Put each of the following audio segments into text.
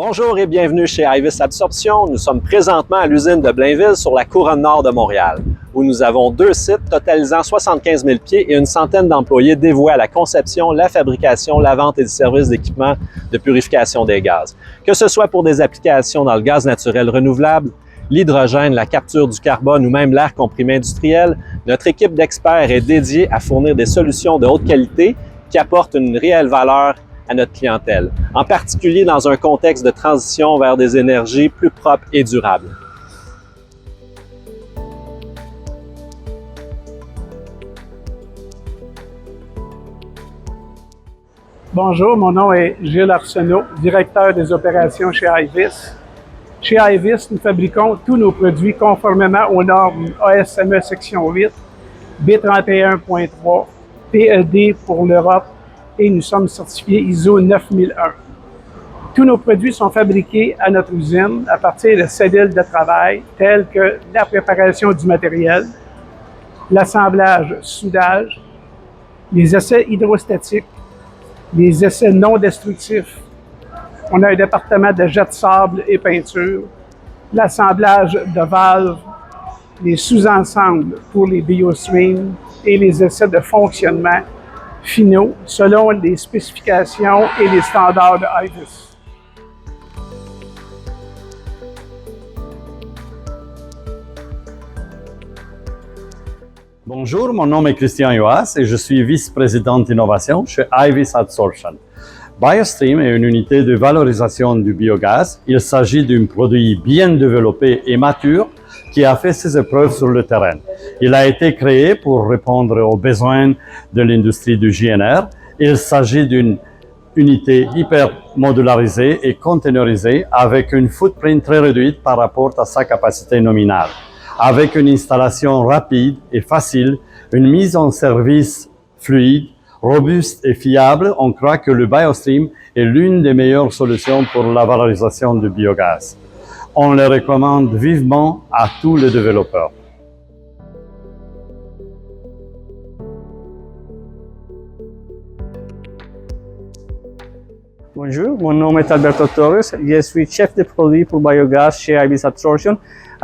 Bonjour et bienvenue chez Ivis Absorption. Nous sommes présentement à l'usine de Blainville sur la couronne nord de Montréal, où nous avons deux sites totalisant 75 000 pieds et une centaine d'employés dévoués à la conception, la fabrication, la vente et le service d'équipements de purification des gaz. Que ce soit pour des applications dans le gaz naturel renouvelable, l'hydrogène, la capture du carbone ou même l'air comprimé industriel, notre équipe d'experts est dédiée à fournir des solutions de haute qualité qui apportent une réelle valeur à notre clientèle, en particulier dans un contexte de transition vers des énergies plus propres et durables. Bonjour, mon nom est Gilles Arsenault, directeur des opérations chez Ivis. Chez Ivis, nous fabriquons tous nos produits conformément aux normes ASME section 8, B31.3, PED pour l'Europe et nous sommes certifiés ISO 9001. Tous nos produits sont fabriqués à notre usine à partir de cellules de travail telles que la préparation du matériel, l'assemblage, soudage, les essais hydrostatiques, les essais non destructifs. On a un département de jet de sable et peinture, l'assemblage de valves, les sous-ensembles pour les biostreams et les essais de fonctionnement finaux selon les spécifications et les standards de Ivis. Bonjour, mon nom est Christian Yoas et je suis vice-président d'innovation chez Ivis Absorption. BioStream est une unité de valorisation du biogaz. Il s'agit d'un produit bien développé et mature qui a fait ses épreuves sur le terrain. Il a été créé pour répondre aux besoins de l'industrie du GNR. Il s'agit d'une unité hyper modularisée et containerisée avec une footprint très réduite par rapport à sa capacité nominale. Avec une installation rapide et facile, une mise en service fluide, robuste et fiable, on croit que le BioStream est l'une des meilleures solutions pour la valorisation du biogaz. On le recommande vivement à tous les développeurs. Bonjour, mon nom est Alberto Torres, je suis chef de produit pour biogaz chez Ivis Absorption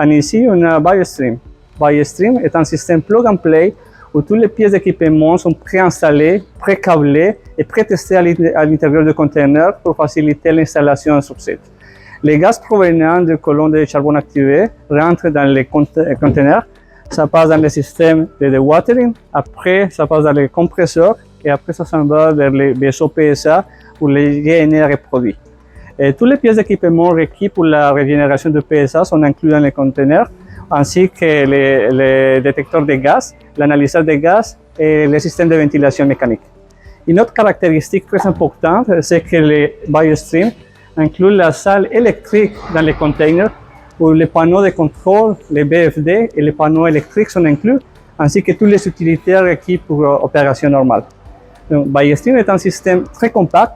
et ici on a BioStream. BioStream est un système plug and play où toutes les pièces d'équipement sont préinstallées, pré-câblées et pré-testées à l'intérieur du conteneur pour faciliter l'installation sur site. Les gaz provenant de colonnes de charbon activées rentrent dans les conteneurs, ça passe dans le système de dewatering, après ça passe dans les compresseurs et après ça s'en va vers les vaisseaux PSA où les GNR est produit. Et toutes les pièces d'équipement requises pour la régénération de PSA sont incluses dans les conteneurs, ainsi que les détecteurs de gaz, l'analyseur de gaz et le système de ventilation mécanique. Une autre caractéristique très importante, c'est que le BioStream inclut la salle électrique dans les containers, où les panneaux de contrôle, les BFD et les panneaux électriques sont inclus, ainsi que tous les utilitaires requis pour opération normale. Donc, BioStream est un système très compact,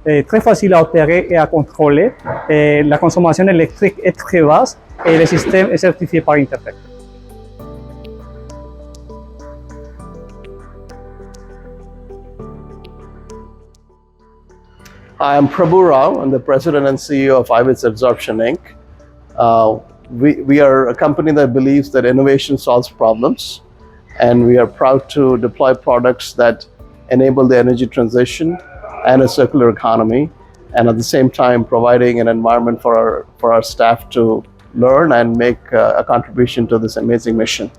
et très facile à opérer et à contrôler. Et la consommation électrique est très basse et le système est certifié par Intertek. Hi, I'm Prabhu Rao. I'm the president and CEO of Ivis Absorption Inc. We are a company that believes that innovation solves problems, and we are proud to deploy products that enable the energy transition and a circular economy, and at the same time providing an environment for our staff to learn and make a contribution to this amazing mission.